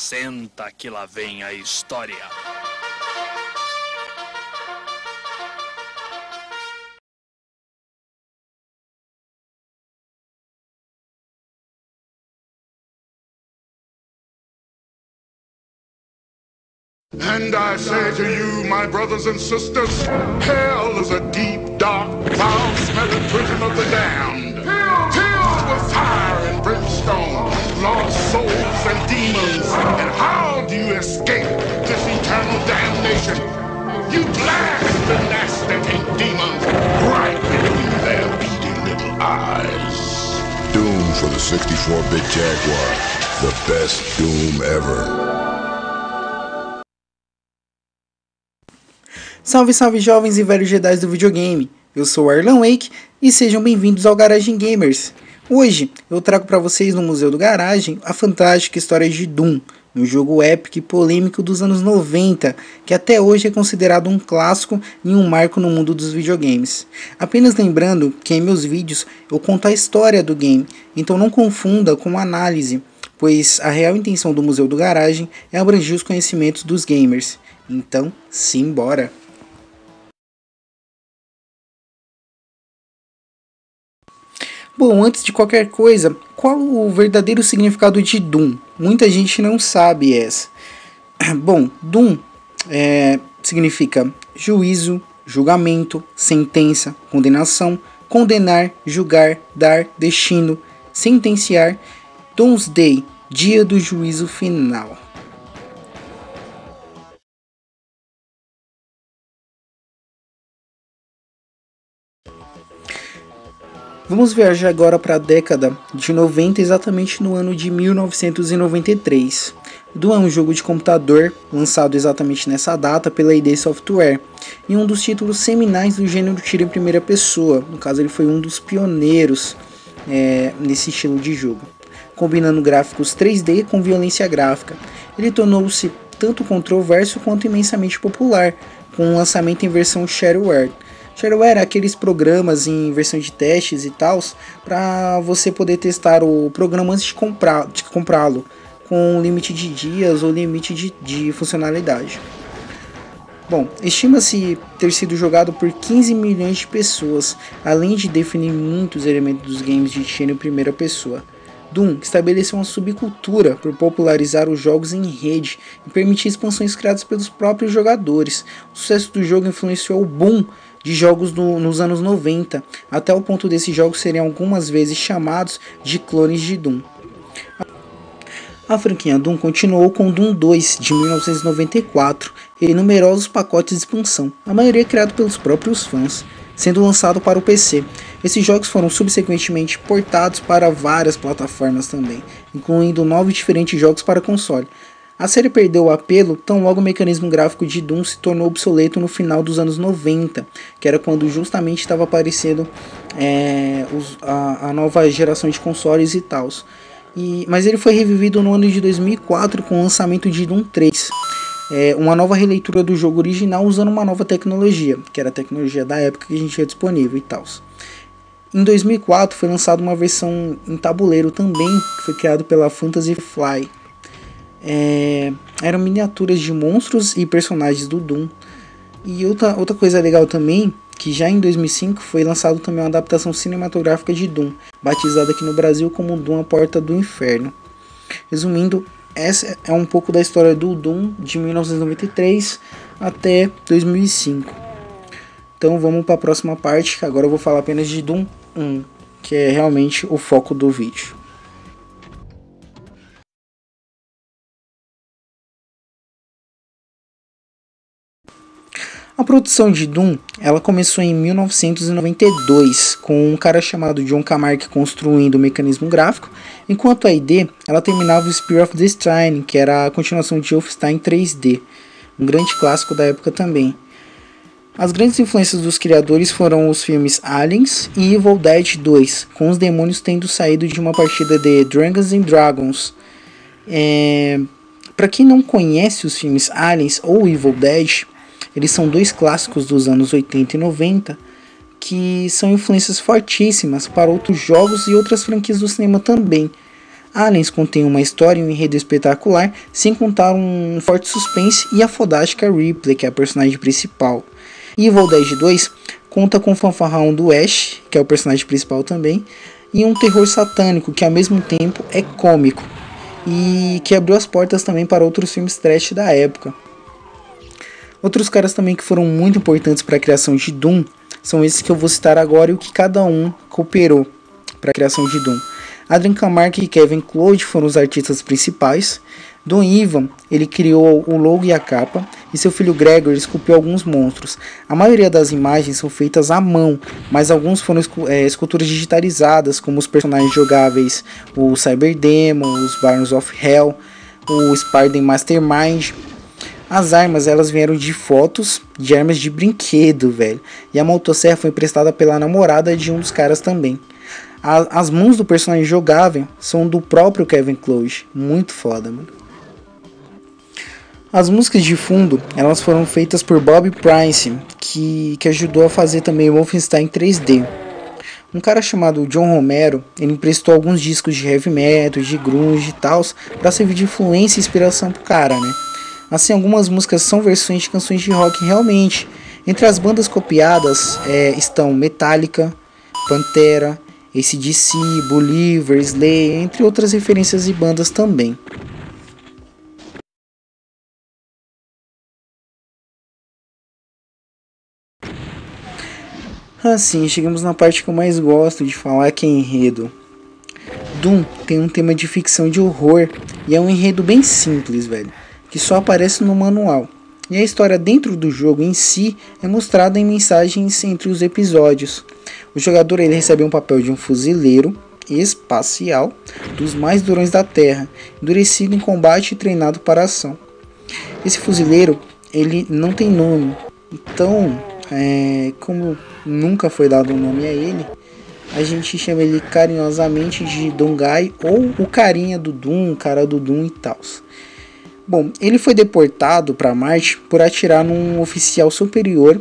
Senta que lá vem a história. And I say to you, my brothers and sisters, hell is a deep, dark, foul-smelling prison of the damned, filled with fire and brimstone, lost souls and demons. And how do you escape this eternal damnation? You blast the gnat-stinking demons right between their beady little eyes. Doom for the 64-bit Jaguar, the best Doom ever. Salve, salve jovens e velhos Jedi do videogame, eu sou o Arlan Wake e sejam bem-vindos ao Garagem Gamers. Hoje eu trago para vocês no Museu do Garagem a fantástica história de Doom, um jogo épico e polêmico dos anos 90, que até hoje é considerado um clássico e um marco no mundo dos videogames. Apenas lembrando que em meus vídeos eu conto a história do game, então não confunda com análise, pois a real intenção do Museu do Garagem é abranger os conhecimentos dos gamers. Então, simbora! Bom, antes de qualquer coisa, qual o verdadeiro significado de Doom? Muita gente não sabe essa. Bom, Doom significa juízo, julgamento, sentença, condenação, condenar, julgar, dar, destino, sentenciar, Doomsday, dia do juízo final. Vamos viajar agora para a década de 90, exatamente no ano de 1993. Doom é um jogo de computador lançado exatamente nessa data pela ID Software e um dos títulos seminais do gênero tiro em primeira pessoa. No caso, ele foi um dos pioneiros nesse estilo de jogo, combinando gráficos 3D com violência gráfica. Ele tornou-se tanto controverso quanto imensamente popular, com um lançamento em versão shareware. Shareware é aqueles programas em versão de testes e tal, para você poder testar o programa antes de comprá-lo, com limite de dias ou limite de funcionalidade. Bom, estima-se ter sido jogado por 15 milhões de pessoas, além de definir muitos elementos dos games de tiro em primeira pessoa. Doom estabeleceu uma subcultura por popularizar os jogos em rede e permitir expansões criadas pelos próprios jogadores. O sucesso do jogo influenciou o boom de jogos nos anos 90, até o ponto desses jogos serem algumas vezes chamados de clones de Doom. A franquia Doom continuou com Doom 2 de 1994 e numerosos pacotes de expansão, a maioria criado pelos próprios fãs, sendo lançado para o PC. Esses jogos foram subsequentemente portados para várias plataformas também, incluindo 9 diferentes jogos para console. A série perdeu o apelo tão logo o mecanismo gráfico de Doom se tornou obsoleto no final dos anos 90, que era quando justamente estava aparecendo a nova geração de consoles e tal. Mas ele foi revivido no ano de 2004 com o lançamento de Doom 3. Uma nova releitura do jogo original usando uma nova tecnologia, que era a tecnologia da época que a gente tinha disponível e tal. Em 2004 foi lançada uma versão em tabuleiro também, que foi criado pela Fantasy Fly. Eram miniaturas de monstros e personagens do Doom. E outra coisa legal também, que já em 2005 foi lançado também uma adaptação cinematográfica de Doom, batizada aqui no Brasil como Doom A Porta do Inferno. Resumindo, essa é um pouco da história do Doom de 1993 até 2005. Então vamos para a próxima parte, que agora eu vou falar apenas de Doom 1, que é realmente o foco do vídeo. A produção de Doom ela começou em 1992, com um cara chamado John Carmack construindo o mecanismo gráfico, enquanto a ID ela terminava o Spear of Destiny, que era a continuação de Wolfenstein 3D, um grande clássico da época também. As grandes influências dos criadores foram os filmes Aliens e Evil Dead 2, com os demônios tendo saído de uma partida de Dungeons and Dragons. Para quem não conhece os filmes Aliens ou Evil Dead, eles são dois clássicos dos anos 80 e 90 que são influências fortíssimas para outros jogos e outras franquias do cinema também. Aliens contém uma história e um enredo espetacular, sem contar um forte suspense e a fodástica Ripley, que é a personagem principal. Evil Dead 2 conta com o fanfarrão do Ash, que é o personagem principal também, e um terror satânico que ao mesmo tempo é cômico, e que abriu as portas também para outros filmes trash da época. Outros caras também que foram muito importantes para a criação de Doom são esses que eu vou citar agora e o que cada um cooperou para a criação de Doom. Adrian Carmack e Kevin Cloud foram os artistas principais. Don Ivan, ele criou o logo e a capa, e seu filho Gregor esculpiu alguns monstros. A maioria das imagens são feitas à mão, mas alguns foram esculturas digitalizadas, como os personagens jogáveis, o Cyberdemon, os Barons of Hell, o Spider Mastermind. As armas, elas vieram de fotos de armas de brinquedo, velho. E a motosserra foi emprestada pela namorada de um dos caras também. As mãos do personagem jogável são do próprio Kevin Cloud. Muito foda, mano. As músicas de fundo, elas foram feitas por Bob Price, que ajudou a fazer também o Wolfenstein 3D. Um cara chamado John Romero, ele emprestou alguns discos de heavy metal, de grunge e tal, para servir de influência e inspiração pro cara, né? Assim, algumas músicas são versões de canções de rock realmente. Entre as bandas copiadas estão Metallica, Pantera, AC/DC, Believer, Slayer, entre outras referências e bandas também. Assim, chegamos na parte que eu mais gosto de falar, que é enredo. Doom tem um tema de ficção de horror e é um enredo bem simples, velho, que só aparece no manual. E a história dentro do jogo em si é mostrada em mensagens entre os episódios. O jogador ele recebe um papel de um fuzileiro espacial dos mais durões da Terra, endurecido em combate e treinado para a ação. Esse fuzileiro ele não tem nome, então como nunca foi dado um nome a ele, a gente chama ele carinhosamente de Doomguy ou o carinha do Doom, cara do Doom e tal. Bom, ele foi deportado para Marte por atirar num oficial superior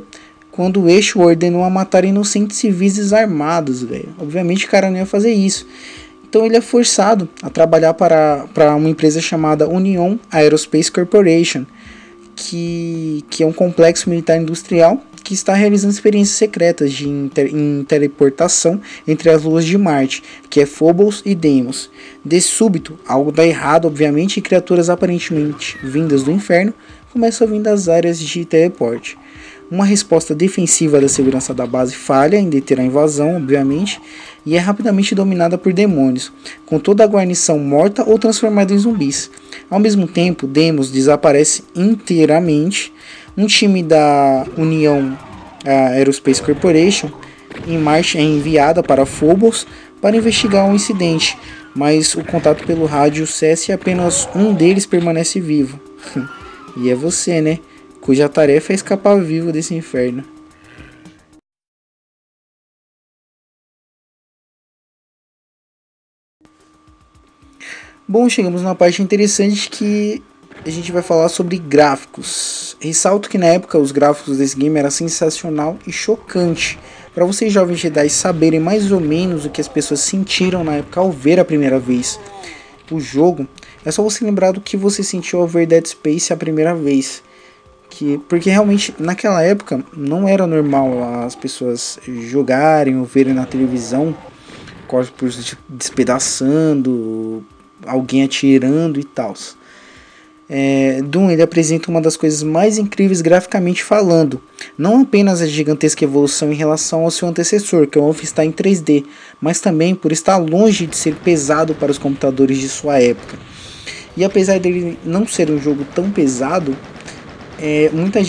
quando o eixo ordenou a matar inocentes civis desarmados, velho. Obviamente o cara não ia fazer isso. Então ele é forçado a trabalhar para uma empresa chamada Union Aerospace Corporation, que é um complexo militar industrial que está realizando experiências secretas em teleportação entre as luas de Marte, que é Phobos e Deimos. De súbito, algo dá errado, obviamente, e criaturas aparentemente vindas do inferno começam a vir das áreas de teleporte. Uma resposta defensiva da segurança da base falha em deter a invasão, obviamente, e é rapidamente dominada por demônios, com toda a guarnição morta ou transformada em zumbis. Ao mesmo tempo, Deimos desaparece inteiramente. Um time da Union Aerospace Corporation em Marte é enviada para Phobos para investigar o incidente, mas o contato pelo rádio cessa e apenas um deles permanece vivo. E é você, né? Cuja tarefa é escapar vivo desse inferno. Bom, chegamos numa parte interessante que a gente vai falar sobre gráficos. Ressalto que na época os gráficos desse game eram sensacional e chocante. Para vocês jovens Jedi saberem mais ou menos o que as pessoas sentiram na época ao ver a primeira vez o jogo, é só você lembrar do que você sentiu ao ver Dead Space a primeira vez. Porque realmente naquela época não era normal as pessoas jogarem ou verem na televisão corpos despedaçando, alguém atirando e tal. Doom ele apresenta uma das coisas mais incríveis graficamente falando, não apenas a gigantesca evolução em relação ao seu antecessor, que é o Wolfenstein 3D, mas também por estar longe de ser pesado para os computadores de sua época. E apesar dele não ser um jogo tão pesado, muita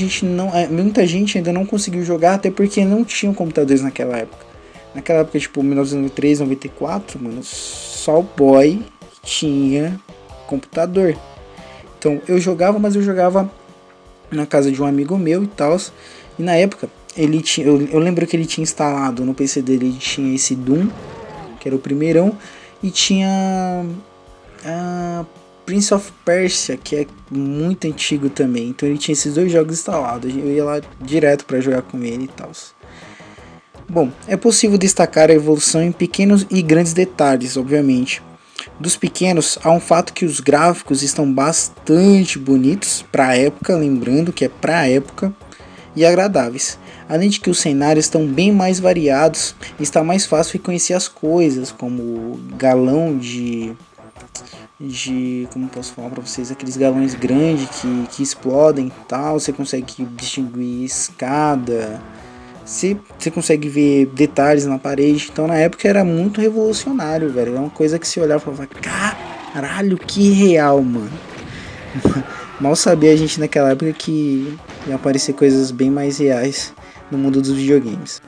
gente ainda não conseguiu jogar, até porque não tinham computadores naquela época. Naquela época, tipo 1993, 94, mano, só o boy tinha computador. Então eu jogava, mas eu jogava na casa de um amigo meu e tal. E na época ele tinha, eu lembro que ele tinha instalado no PC dele, ele tinha esse Doom, que era o primeirão, e tinha a Prince of Persia, que é muito antigo também. Então ele tinha esses dois jogos instalados. Eu ia lá direto para jogar com ele e tal. Bom, é possível destacar a evolução em pequenos e grandes detalhes, obviamente. Dos pequenos, há um fato que os gráficos estão bastante bonitos para a época, lembrando que é para a época, e agradáveis. Além de que os cenários estão bem mais variados e está mais fácil reconhecer as coisas, como galão de como posso falar para vocês, aqueles galões grandes que explodem e tal, você consegue distinguir escada, você consegue ver detalhes na parede. Então na época era muito revolucionário, velho, é uma coisa que você olhava e falava, caralho, que real, mano. Mal sabia a gente naquela época que ia aparecer coisas bem mais reais no mundo dos videogames.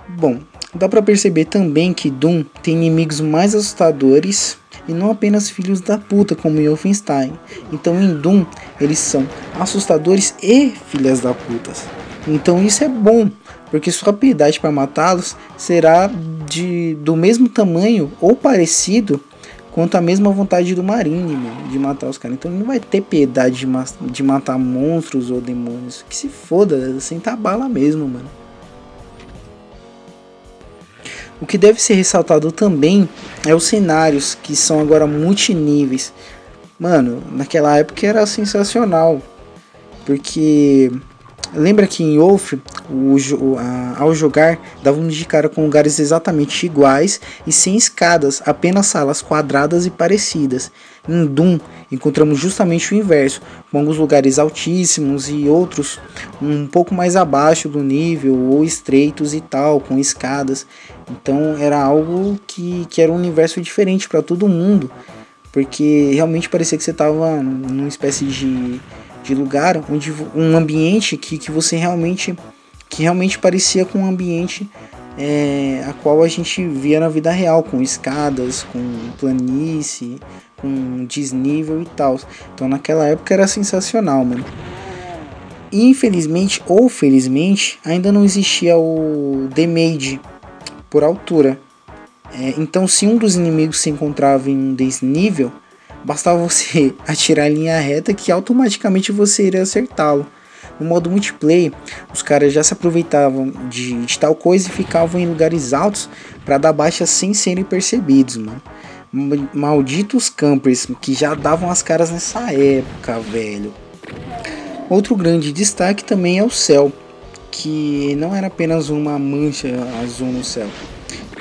Bom, dá pra perceber também que Doom tem inimigos mais assustadores e não apenas filhos da puta como em Wolfenstein. Então em Doom eles são assustadores e filhas da puta. Então isso é bom, porque sua piedade para matá-los será do mesmo tamanho ou parecido quanto a mesma vontade do Marine, mano, de matar os caras. Então ele não vai ter piedade de matar monstros ou demônios. Que se foda, sentar bala mesmo, mano. O que deve ser ressaltado também é os cenários, que são agora multiníveis. Mano, naquela época era sensacional. Porque lembra que em Wolf, ao jogar, dávamos de cara com lugares exatamente iguais e sem escadas, apenas salas quadradas e parecidas. Em Doom, encontramos justamente o inverso, com alguns lugares altíssimos e outros um pouco mais abaixo do nível, ou estreitos e tal, com escadas. Então era algo que era um universo diferente para todo mundo, porque realmente parecia que você estava numa espécie de lugar onde um ambiente que você realmente parecia com um ambiente a qual a gente via na vida real, com escadas, com planície, com desnível e tal. Então naquela época era sensacional, mano. E infelizmente ou felizmente ainda não existia o damage por altura. Então se um dos inimigos se encontrava em um desnível, bastava você atirar em linha reta que automaticamente você iria acertá-lo. No modo multiplayer, os caras já se aproveitavam de tal coisa e ficavam em lugares altos para dar baixa sem serem percebidos, mano. Malditos campers que já davam as caras nessa época, velho. Outro grande destaque também é o céu, que não era apenas uma mancha azul no céu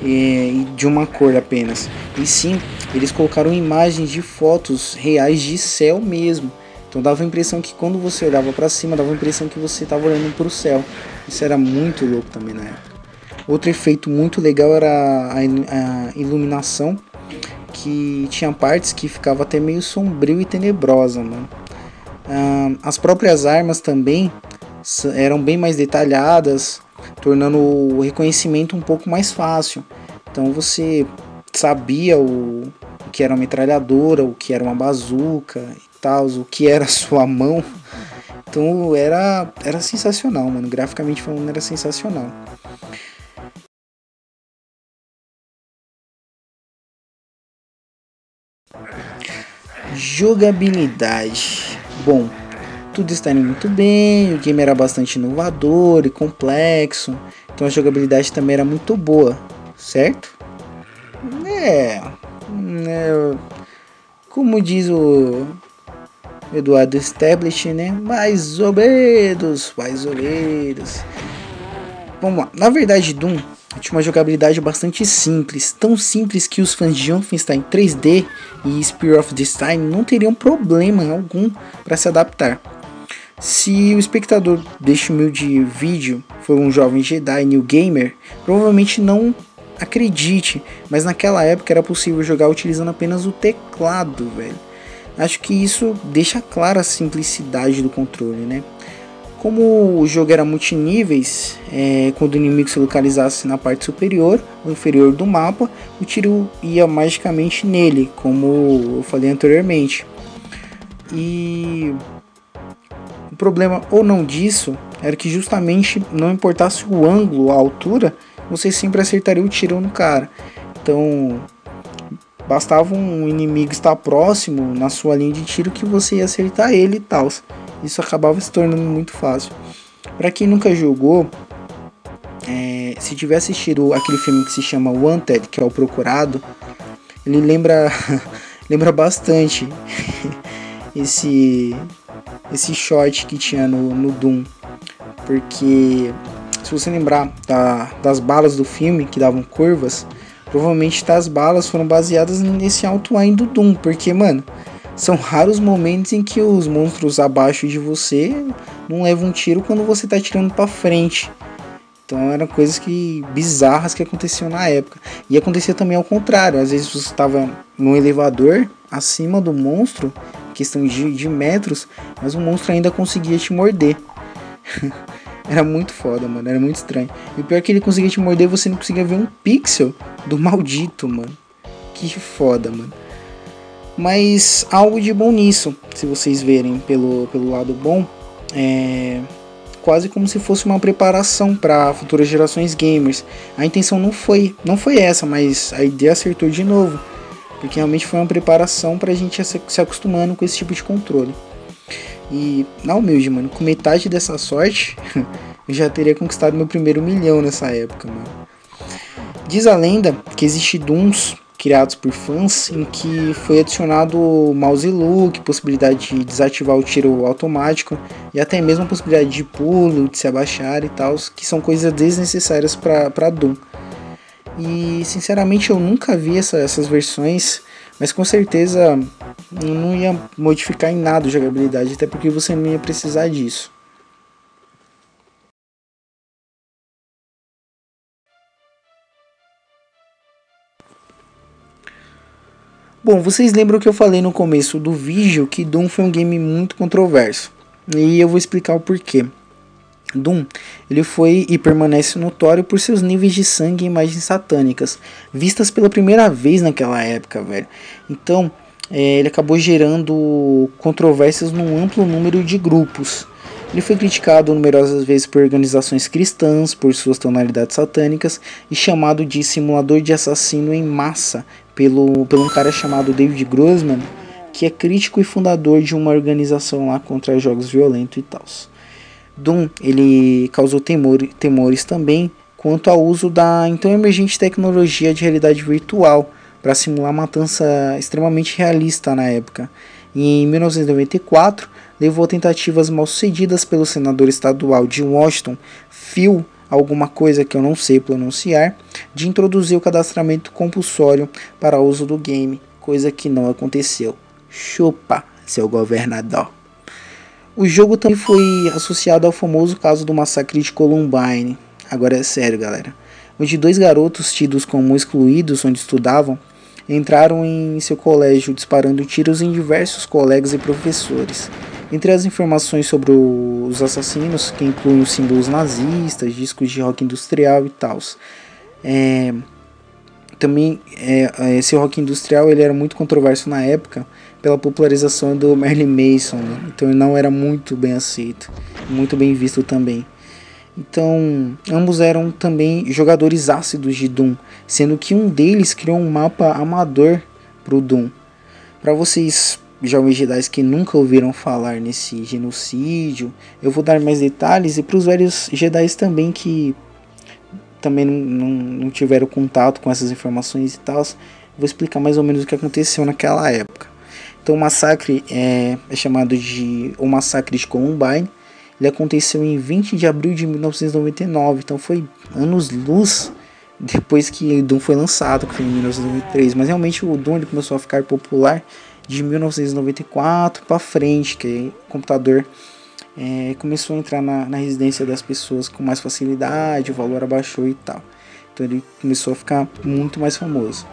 e de uma cor apenas, e sim, eles colocaram imagens de fotos reais de céu mesmo. Então dava a impressão que quando você olhava para cima, dava a impressão que você estava olhando para o céu. Isso era muito louco também na época. Outro efeito muito legal era a iluminação, que tinha partes que ficava até meio sombrio e tenebrosa, mano. As próprias armas também eram bem mais detalhadas, tornando o reconhecimento um pouco mais fácil. Então você sabia o que era uma metralhadora, o que era uma bazuca e tal, o que era a sua mão. Então era sensacional, mano. Graficamente falando, era sensacional. Jogabilidade. Bom, tudo está indo muito bem, o game era bastante inovador e complexo, então a jogabilidade também era muito boa, certo? Como diz o Eduardo Stablish, né? Mais ou menos. Vamos lá, na verdade Doom tinha uma jogabilidade bastante simples, tão simples que os fãs de Wolfenstein 3D e Spear of Destiny não teriam problema algum para se adaptar. Se o espectador deste humilde vídeo for um jovem Jedi New Gamer, provavelmente não acredite, mas naquela época era possível jogar utilizando apenas o teclado, velho. Acho que isso deixa clara a simplicidade do controle, né? Como o jogo era multiníveis, quando o inimigo se localizasse na parte superior ou inferior do mapa, o tiro ia magicamente nele, como eu falei anteriormente. E o problema ou não disso era que justamente não importasse o ângulo, a altura, você sempre acertaria o tiro no cara. Então bastava um inimigo estar próximo na sua linha de tiro que você ia acertar ele e tal. Isso acabava se tornando muito fácil. Para quem nunca jogou, se tiver assistido aquele filme que se chama Wanted, que é o Procurado, ele lembra lembra bastante esse shot que tinha no Doom, porque se você lembrar das balas do filme que davam curvas, provavelmente as balas foram baseadas nesse outline do Doom, porque, mano, são raros momentos em que os monstros abaixo de você não levam um tiro quando você tá atirando pra frente. Então eram coisas bizarras que aconteciam na época. E acontecia também ao contrário, às vezes você estava no elevador acima do monstro, questão de metros, mas o monstro ainda conseguia te morder. Era muito foda, mano, era muito estranho. E o pior é que ele conseguia te morder e você não conseguia ver um pixel do maldito, mano. Que foda, mano. Mas algo de bom nisso, se vocês verem pelo lado bom, é quase como se fosse uma preparação para futuras gerações gamers. A intenção não foi essa, mas a ideia acertou de novo, porque realmente foi uma preparação pra gente se acostumando com esse tipo de controle. E, na humilde, mano, com metade dessa sorte, eu já teria conquistado meu primeiro 1 milhão nessa época, mano. Diz a lenda que existe Dooms criados por fãs em que foi adicionado mouse look, possibilidade de desativar o tiro automático e até mesmo a possibilidade de pulo, de se abaixar e tal, que são coisas desnecessárias para Doom. E sinceramente eu nunca vi essas versões, mas com certeza não ia modificar em nada a jogabilidade, até porque você não ia precisar disso. Bom, vocês lembram que eu falei no começo do vídeo que Doom foi um game muito controverso, e eu vou explicar o porquê. Doom, ele foi e permanece notório por seus níveis de sangue e imagens satânicas, vistas pela primeira vez naquela época, velho. Então, ele acabou gerando controvérsias num amplo número de grupos. Ele foi criticado numerosas vezes por organizações cristãs por suas tonalidades satânicas e chamado de simulador de assassino em massa pelo um cara chamado David Grossman, que é crítico e fundador de uma organização lá contra jogos violentos e tal. Doom, ele causou temores também quanto ao uso da então emergente tecnologia de realidade virtual para simular matança extremamente realista na época. E em 1994, levou a tentativas mal sucedidas pelo senador estadual de Washington, Phil alguma coisa que eu não sei pronunciar, de introduzir o cadastramento compulsório para uso do game, coisa que não aconteceu. Chupa, seu governador. O jogo também foi associado ao famoso caso do massacre de Columbine. Agora é sério, galera. Onde 2 garotos tidos como excluídos onde estudavam entraram em seu colégio disparando tiros em diversos colegas e professores. Entre as informações sobre os assassinos, que incluem os símbolos nazistas, discos de rock industrial e tal. Também esse rock industrial ele era muito controverso na época pela popularização do Marilyn Manson, né? Então ele não era muito bem aceito, muito bem visto também. Então ambos eram também jogadores ácidos de Doom, sendo que um deles criou um mapa amador para o Doom. Para vocês jovens Jedi que nunca ouviram falar nesse genocídio, eu vou dar mais detalhes, e para os velhos Jedi também que também não tiveram contato com essas informações e tal, vou explicar mais ou menos o que aconteceu naquela época. Então o massacre é chamado de o Massacre de Columbine. Ele aconteceu em 20 de abril de 1999, então foi anos-luz depois que o Doom foi lançado, que foi em 1993. Mas realmente o Doom ele começou a ficar popular de 1994 para frente, que o computador começou a entrar na residência das pessoas com mais facilidade, o valor abaixou e tal. Então ele começou a ficar muito mais famoso.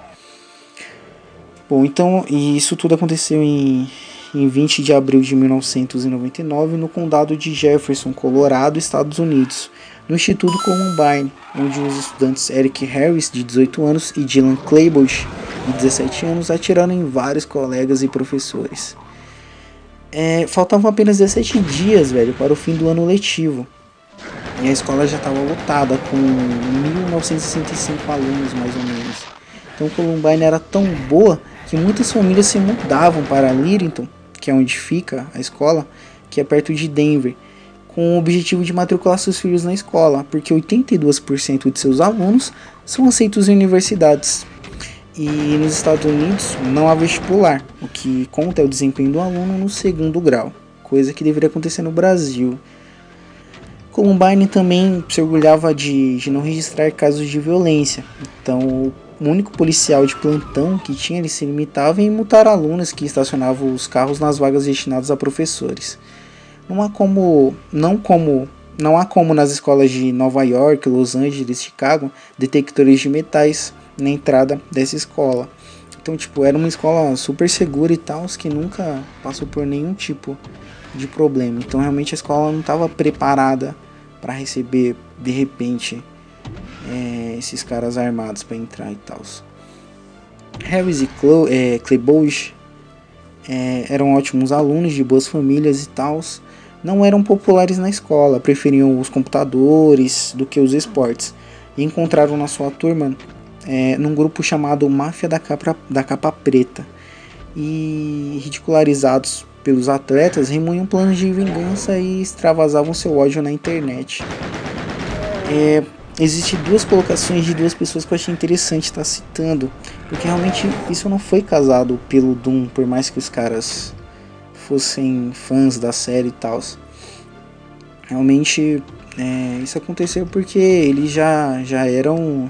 Bom, então isso tudo aconteceu em 20 de abril de 1999 no condado de Jefferson, Colorado, Estados Unidos, no Instituto Columbine, onde os estudantes Eric Harris, de 18 anos, e Dylan Klebold, de 17 anos, atiraram em vários colegas e professores. Faltavam apenas 17 dias, velho, para o fim do ano letivo. E a escola já estava lotada, com 1.965 alunos, mais ou menos. Então Columbine era tão boa que muitas famílias se mudavam para Littleton, que é onde fica a escola, que é perto de Denver, com o objetivo de matricular seus filhos na escola, porque 82% de seus alunos são aceitos em universidades. E nos Estados Unidos não há vestibular, o que conta é o desempenho do aluno no segundo grau, coisa que deveria acontecer no Brasil. Columbine também se orgulhava de não registrar casos de violência, então o único policial de plantão que tinha ele se limitava em multar alunos que estacionavam os carros nas vagas destinadas a professores. Não há como nas escolas de Nova York, Los Angeles, Chicago, detectores de metais na entrada dessa escola. Então, era uma escola super segura e tal, que nunca passou por nenhum tipo de problema. Então, realmente a escola não estava preparada para receber, de repente, esses caras armados para entrar e tal. Harris e Klebold eram ótimos alunos de boas famílias e tal. Não eram populares na escola, preferiam os computadores do que os esportes. E encontraram na sua turma num grupo chamado Máfia da Capa Preta. E ridicularizados pelos atletas, remoiam planos de vingança e extravasavam seu ódio na internet. Existem duas colocações de duas pessoas que eu achei interessante estar citando, porque realmente isso não foi causado pelo Doom, por mais que os caras fossem fãs da série e tal. Realmente isso aconteceu porque eles já eram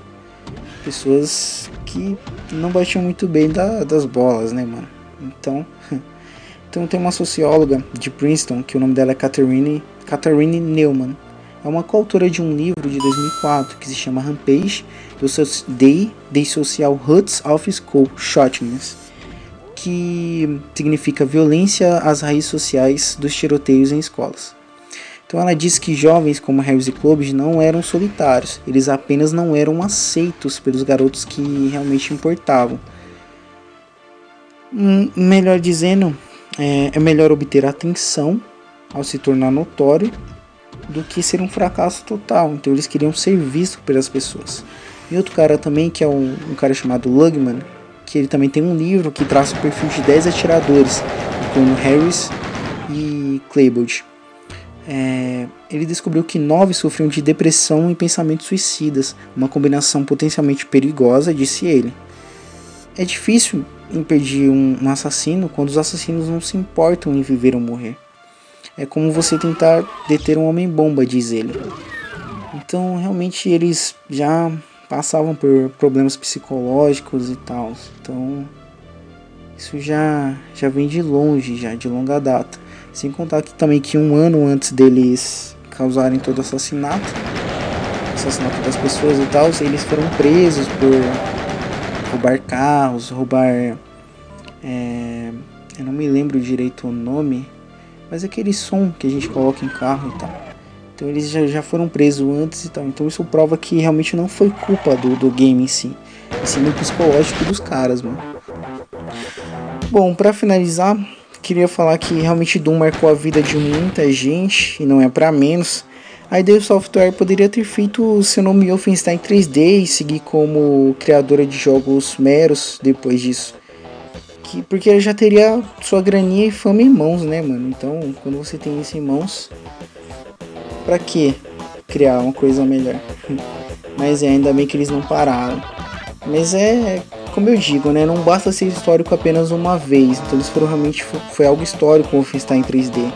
pessoas que não batiam muito bem das bolas, né, mano? Então tem uma socióloga de Princeton, que o nome dela é Catherine Neumann. É uma coautora de um livro de 2004 que se chama Rampage, The Social Roots of School Shootings, que significa violência às raízes sociais dos tiroteios em escolas. Então ela diz que jovens como Harris e Klebold não eram solitários, eles apenas não eram aceitos pelos garotos que realmente importavam. Melhor dizendo, é melhor obter atenção ao se tornar notório do que ser um fracasso total. Então eles queriam ser vistos pelas pessoas. E outro cara também, que é um cara chamado Lugman, que ele também tem um livro que traça o perfil de 10 atiradores, incluindo Harris e Klebold. Ele descobriu que 9 sofriam de depressão e pensamentos suicidas, uma combinação potencialmente perigosa, disse ele. É difícil impedir um assassino quando os assassinos não se importam em viver ou morrer. É como você tentar deter um homem-bomba, diz ele. Então, realmente, eles já passavam por problemas psicológicos e tal. Então, isso já vem de longe, já de longa data. Sem contar que também que um ano antes deles causarem todo o assassinato das pessoas e tal, eles foram presos por roubar carros, eu não me lembro direito o nome, mas aquele som que a gente coloca em carro e tal. Então eles já foram presos antes e tal. Então isso prova que realmente não foi culpa do game em si, e sim do psicológico dos caras, mano. Bom, pra finalizar, queria falar que realmente Doom marcou a vida de muita gente, e não é pra menos. A ID Software poderia ter feito seu nome Wolfenstein 3D e seguir como criadora de jogos meros depois disso. Porque já teria sua graninha e fama em mãos, né, mano? Então, quando você tem isso em mãos, pra que criar uma coisa melhor? Mas ainda bem que eles não pararam. Mas como eu digo, né? Não basta ser histórico apenas uma vez. Então eles foram realmente, foi algo histórico o Wolfenstein 3D.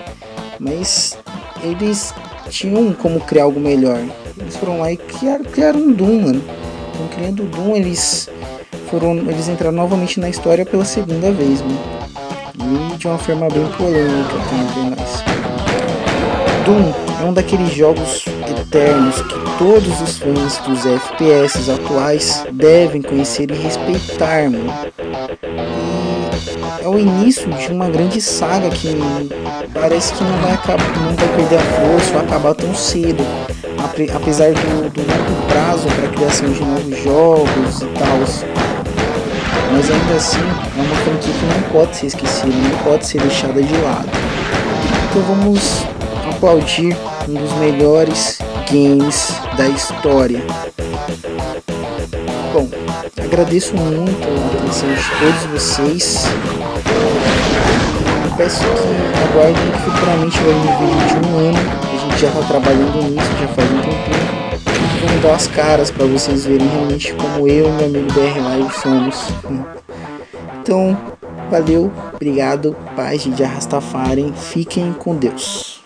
Mas eles tinham como criar algo melhor. Eles foram lá e criaram um Doom, mano. Então, criando o Doom, eles entraram novamente na história pela segunda vez, mano. E de uma forma bem polêmica entre nós. Doom é um daqueles jogos eternos que todos os fãs dos FPS atuais devem conhecer e respeitar, mano. E é o início de uma grande saga que parece que não vai perder a força ou acabar tão cedo, apesar do longo prazo para a criação de novos jogos e tal. Mas ainda assim é uma franquia que não pode ser esquecida, não pode ser deixada de lado. Então vamos aplaudir um dos melhores games da história. Bom, agradeço muito a atenção de todos vocês. Peço que aguardem que futuramente vai vir um vídeo de um ano. A gente já está trabalhando nisso, já faz um tempinho. não dou as caras para vocês verem realmente como eu e meu amigo BR Live somos. Então, valeu, obrigado, paz de Rastafari, fiquem com Deus.